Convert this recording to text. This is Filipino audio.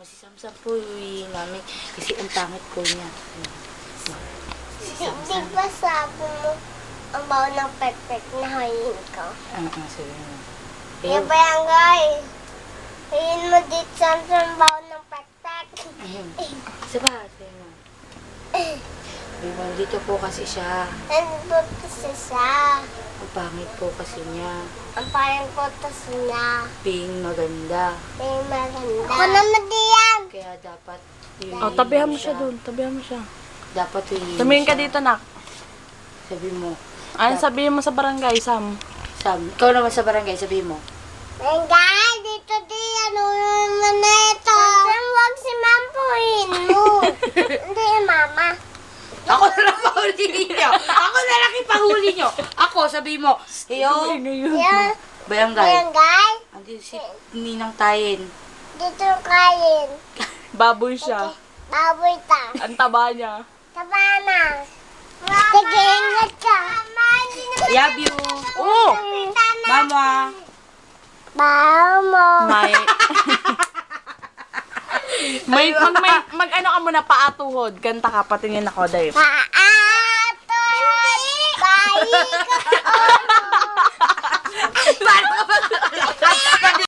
si Samsam po yung namin. Kasi ang pangit po niya. Di ba sabi mo, ang baho ng pek-pek na hayin ko? Sabi mo. Yung barangay. Hayin mo dito sa baho ng pek-pek. Sabi mo. Dito po kasi siya. Nandito siya. Ang pangit po kasi niya. Ang parang potos niya. Being maganda. May maganda. Ako naman diyan. Kaya dapat Oh, tabihan mo siya doon. Tabihan mo siya. Dapat Tumingin ka dito, nak. Sabi mo. Ano sabihin mo sa barangay, Sam? Ikaw naman sa barangay, sabi mo. Barangay, dito diyan. Ano na ito? Huwag si mampuhin mo. Hindi, mama. Ako na lang pahulihin nyo. Ako na lang ipahuli nyo. Ako, sabi mo. Heyo, Yan. barangay. Barangay. Andito si Ninang Tayin. Dito kain. Baboy siya. Baboy ta. Ang taba niya. Taba na. Sige, ingat ka. Mama, hindi na Love you. Oh! Mama. Mama. May mag ano ka muna paatuhod. Kanta ka patingin ako, Dave. Paato. Bayi ka. Paano ka ba?